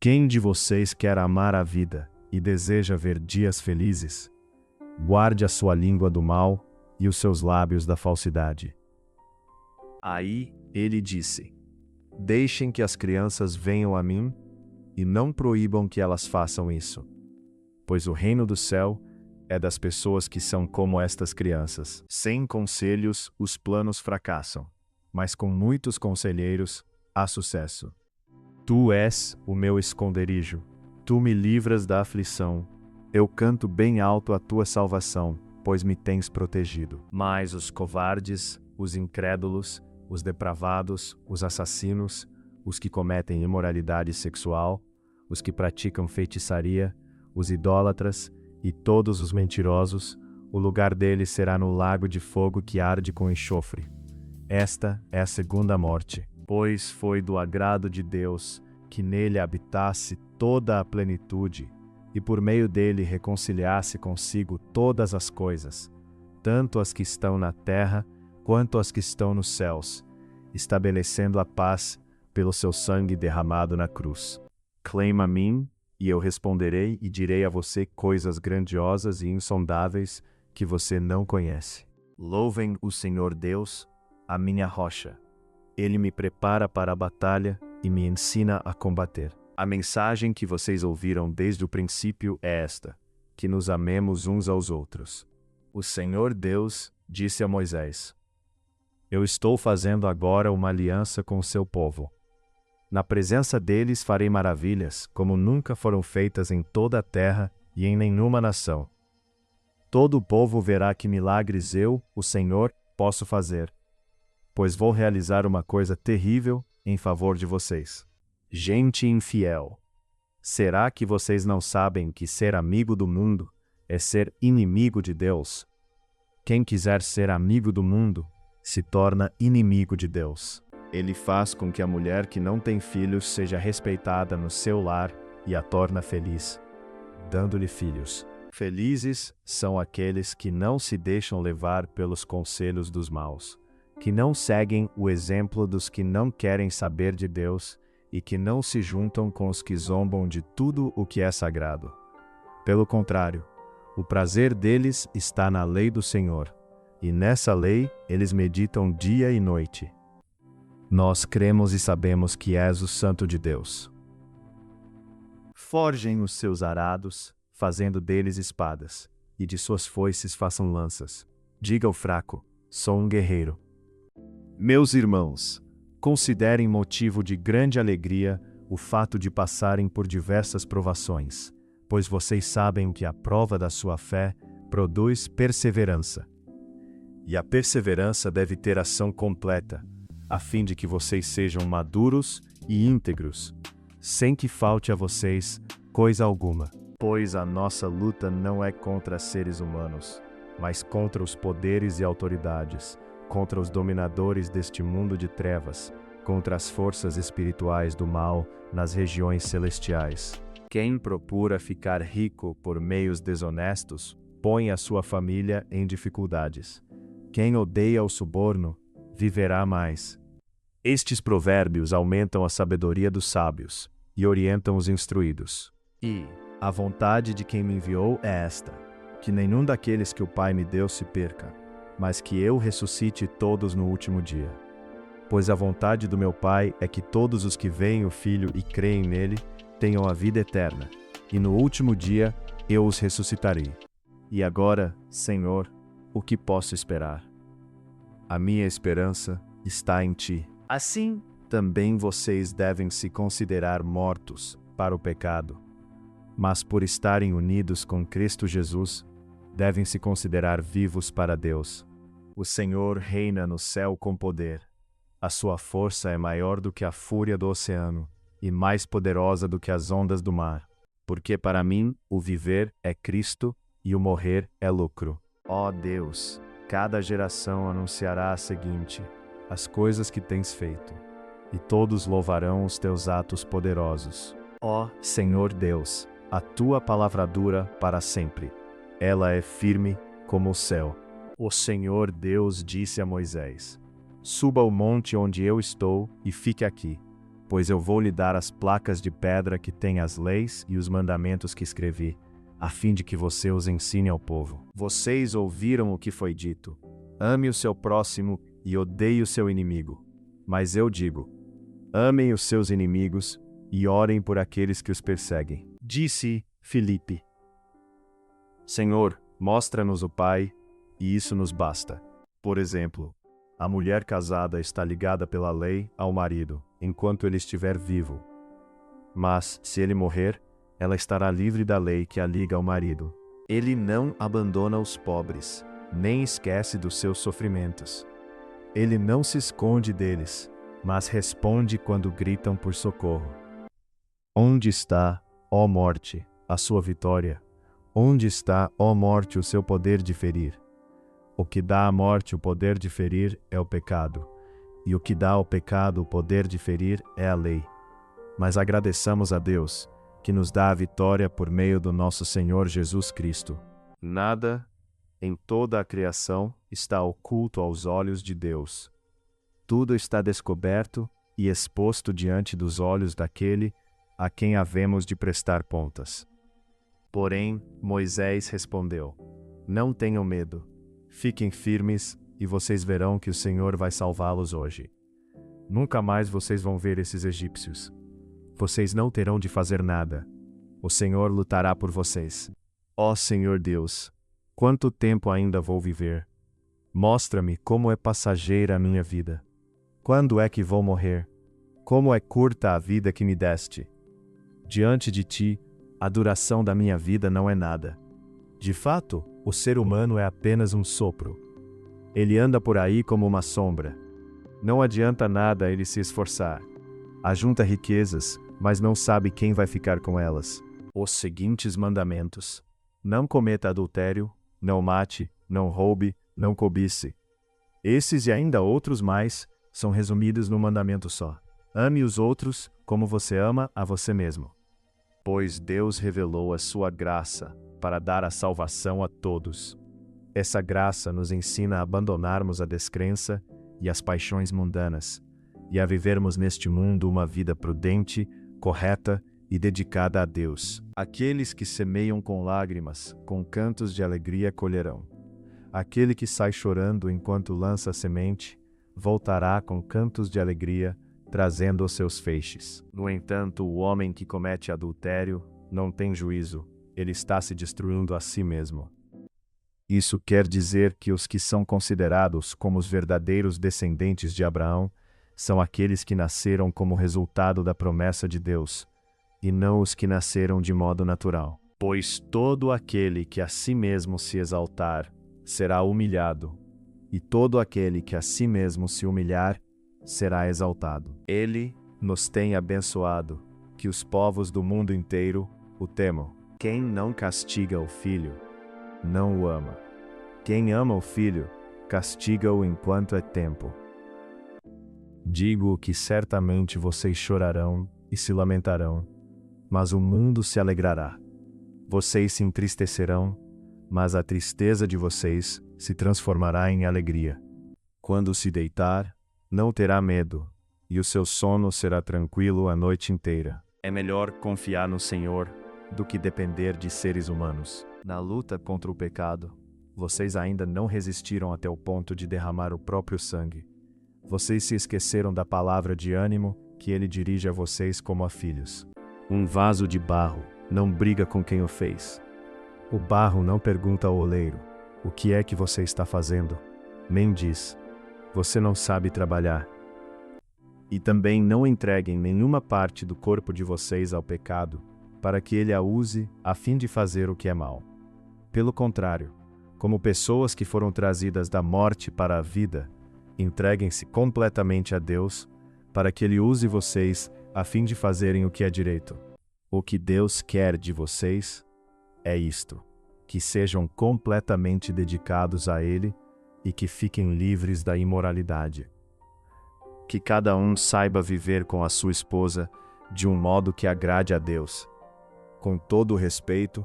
Quem de vocês quer amar a vida e deseja ver dias felizes? Guarde a sua língua do mal e os seus lábios da falsidade. Aí ele disse: Deixem que as crianças venham a mim e não proíbam que elas façam isso, pois o reino do céu é das pessoas que são como estas crianças. Sem conselhos, os planos fracassam, mas com muitos conselheiros, há sucesso. Tu és o meu esconderijo, tu me livras da aflição. Eu canto bem alto a tua salvação, pois me tens protegido. Mas os covardes, os incrédulos, os depravados, os assassinos, os que cometem imoralidade sexual, os que praticam feitiçaria, os idólatras e todos os mentirosos, o lugar deles será no lago de fogo que arde com enxofre. Esta é a segunda morte, pois foi do agrado de Deus que nele habitasse toda a plenitude e por meio dele reconciliasse consigo todas as coisas, tanto as que estão na terra quanto as que estão nos céus, estabelecendo a paz pelo seu sangue derramado na cruz. Clama a mim, e eu responderei e direi a você coisas grandiosas e insondáveis que você não conhece. Louvem o Senhor Deus, a minha rocha. Ele me prepara para a batalha e me ensina a combater. A mensagem que vocês ouviram desde o princípio é esta: que nos amemos uns aos outros. O Senhor Deus disse a Moisés: Eu estou fazendo agora uma aliança com o seu povo. Na presença deles farei maravilhas, como nunca foram feitas em toda a terra e em nenhuma nação. Todo o povo verá que milagres eu, o Senhor, posso fazer, pois vou realizar uma coisa terrível em favor de vocês. Gente infiel! Será que vocês não sabem que ser amigo do mundo é ser inimigo de Deus? Quem quiser ser amigo do mundo se torna inimigo de Deus. Ele faz com que a mulher que não tem filhos seja respeitada no seu lar e a torna feliz, dando-lhe filhos. Felizes são aqueles que não se deixam levar pelos conselhos dos maus, que não seguem o exemplo dos que não querem saber de Deus e que não se juntam com os que zombam de tudo o que é sagrado. Pelo contrário, o prazer deles está na lei do Senhor, e nessa lei eles meditam dia e noite. Nós cremos e sabemos que és o Santo de Deus. Forjem os seus arados, fazendo deles espadas, e de suas foices façam lanças. Diga ao fraco: sou um guerreiro. Meus irmãos, considerem motivo de grande alegria o fato de passarem por diversas provações, pois vocês sabem que a prova da sua fé produz perseverança. E a perseverança deve ter ação completa, a fim de que vocês sejam maduros e íntegros, sem que falte a vocês coisa alguma. Pois a nossa luta não é contra seres humanos, mas contra os poderes e autoridades, contra os dominadores deste mundo de trevas, contra as forças espirituais do mal nas regiões celestiais. Quem procura ficar rico por meios desonestos, põe a sua família em dificuldades. Quem odeia o suborno, viverá mais. Estes provérbios aumentam a sabedoria dos sábios e orientam os instruídos. E a vontade de quem me enviou é esta: que nenhum daqueles que o Pai me deu se perca, mas que eu ressuscite todos no último dia. Pois a vontade do meu Pai é que todos os que veem o Filho e creem nele tenham a vida eterna, e no último dia eu os ressuscitarei. E agora, Senhor, o que posso esperar? A minha esperança está em ti. Assim, também vocês devem se considerar mortos para o pecado, mas por estarem unidos com Cristo Jesus, devem se considerar vivos para Deus. O Senhor reina no céu com poder. A sua força é maior do que a fúria do oceano e mais poderosa do que as ondas do mar. Porque para mim o viver é Cristo e o morrer é lucro. Ó Deus, cada geração anunciará a seguinte: as coisas que tens feito, e todos louvarão os teus atos poderosos. Ó Senhor Deus, a tua palavra dura para sempre. Ela é firme como o céu. O Senhor Deus disse a Moisés: suba ao monte onde eu estou e fique aqui. pois eu vou lhe dar as placas de pedra que têm as leis e os mandamentos que escrevi, a fim de que você os ensine ao povo. Vocês ouviram o que foi dito: ame o seu próximo e odeie o seu inimigo. Mas eu digo: amem os seus inimigos e orem por aqueles que os perseguem. Disse Filipe: Senhor, mostra-nos o Pai, e isso nos basta. Por exemplo, a mulher casada está ligada pela lei ao marido, enquanto ele estiver vivo. Mas, se ele morrer, ela estará livre da lei que a liga ao marido. Ele não abandona os pobres, nem esquece dos seus sofrimentos. Ele não se esconde deles, mas responde quando gritam por socorro. Onde está, ó morte, a sua vitória? Onde está, ó morte, o seu poder de ferir? O que dá à morte o poder de ferir é o pecado, e o que dá ao pecado o poder de ferir é a lei. Mas agradeçamos a Deus, que nos dá a vitória por meio do nosso Senhor Jesus Cristo. Nada, em toda a criação, está oculto aos olhos de Deus. Tudo está descoberto e exposto diante dos olhos daquele a quem havemos de prestar contas. Porém, Moisés respondeu: Não tenham medo. Fiquem firmes, e vocês verão que o Senhor vai salvá-los hoje. Nunca mais vocês vão ver esses egípcios. Vocês não terão de fazer nada. O Senhor lutará por vocês. Ó Senhor Deus, quanto tempo ainda vou viver? Mostra-me como é passageira a minha vida. Quando é que vou morrer? Como é curta a vida que me deste. Diante de ti, a duração da minha vida não é nada. De fato, o ser humano é apenas um sopro. Ele anda por aí como uma sombra. Não adianta nada ele se esforçar. Ajunta riquezas, mas não sabe quem vai ficar com elas. Os seguintes mandamentos: não cometa adultério, não mate, não roube, não cobice. Esses e ainda outros mais são resumidos num mandamento só: ame os outros como você ama a você mesmo. Pois Deus revelou a sua graça para dar a salvação a todos. Essa graça nos ensina a abandonarmos a descrença e as paixões mundanas, e a vivermos neste mundo uma vida prudente, correta e dedicada a Deus. Aqueles que semeiam com lágrimas, com cantos de alegria colherão. Aquele que sai chorando enquanto lança a semente, voltará com cantos de alegria, trazendo os seus feixes. No entanto, o homem que comete adultério não tem juízo, ele está se destruindo a si mesmo. Isso quer dizer que os que são considerados como os verdadeiros descendentes de Abraão são aqueles que nasceram como resultado da promessa de Deus, e não os que nasceram de modo natural. Pois todo aquele que a si mesmo se exaltar será humilhado, e todo aquele que a si mesmo se humilhar será exaltado. Ele nos tem abençoado, que os povos do mundo inteiro o temam. Quem não castiga o filho, não o ama. Quem ama o filho, castiga-o enquanto é tempo. Digo que certamente vocês chorarão e se lamentarão, mas o mundo se alegrará. Vocês se entristecerão, mas a tristeza de vocês se transformará em alegria. Quando se deitar, não terá medo, e o seu sono será tranquilo a noite inteira. É melhor confiar no Senhor do que depender de seres humanos. Na luta contra o pecado, vocês ainda não resistiram até o ponto de derramar o próprio sangue. Vocês se esqueceram da palavra de ânimo que ele dirige a vocês como a filhos. Um vaso de barro não briga com quem o fez. O barro não pergunta ao oleiro: o que é que você está fazendo? Nem diz: você não sabe trabalhar. E também não entreguem nenhuma parte do corpo de vocês ao pecado, para que ele a use a fim de fazer o que é mal. Pelo contrário, como pessoas que foram trazidas da morte para a vida, entreguem-se completamente a Deus, para que ele use vocês a fim de fazerem o que é direito. O que Deus quer de vocês é isto: que sejam completamente dedicados a Ele e que fiquem livres da imoralidade. Que cada um saiba viver com a sua esposa de um modo que agrade a Deus, com todo o respeito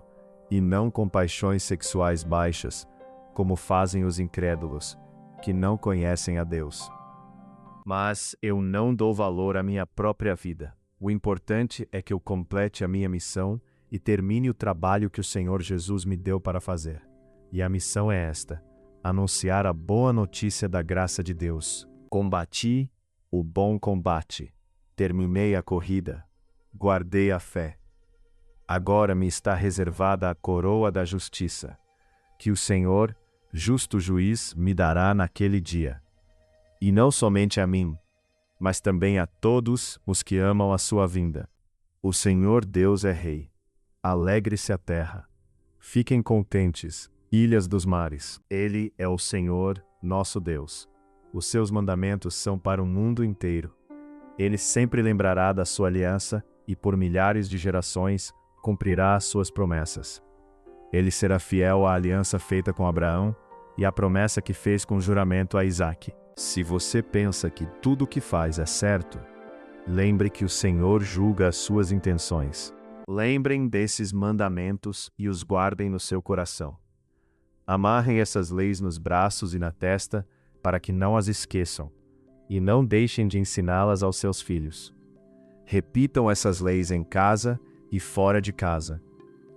e não com paixões sexuais baixas, como fazem os incrédulos, que não conhecem a Deus. Mas eu não dou valor à minha própria vida. O importante é que eu complete a minha missão e termine o trabalho que o Senhor Jesus me deu para fazer. E a missão é esta: anunciar a boa notícia da graça de Deus. Combati o bom combate, terminei a corrida, guardei a fé. Agora me está reservada a coroa da justiça, que o Senhor, justo juiz, me dará naquele dia. E não somente a mim, mas também a todos os que amam a sua vinda. O Senhor Deus é Rei. Alegre-se a terra. Fiquem contentes, ilhas dos mares. Ele é o Senhor, nosso Deus. Os seus mandamentos são para o mundo inteiro. Ele sempre lembrará da sua aliança e por milhares de gerações cumprirá as suas promessas. Ele será fiel à aliança feita com Abraão e à promessa que fez com juramento a Isaque. Se você pensa que tudo o que faz é certo, lembre que o Senhor julga as suas intenções. Lembrem desses mandamentos e os guardem no seu coração. Amarrem essas leis nos braços e na testa para que não as esqueçam, e não deixem de ensiná-las aos seus filhos. Repitam essas leis em casa e fora de casa,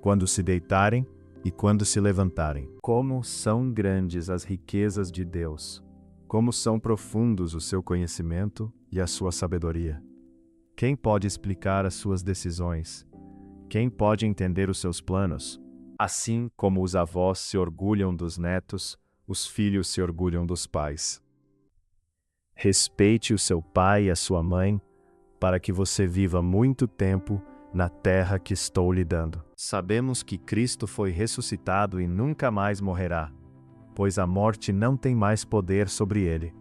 quando se deitarem e quando se levantarem. Como são grandes as riquezas de Deus! Como são profundos o seu conhecimento e a sua sabedoria! Quem pode explicar as suas decisões? Quem pode entender os seus planos? Assim como os avós se orgulham dos netos, os filhos se orgulham dos pais. Respeite o seu pai e a sua mãe, para que você viva muito tempo na terra que estou lhe dando. Sabemos que Cristo foi ressuscitado e nunca mais morrerá, pois a morte não tem mais poder sobre ele.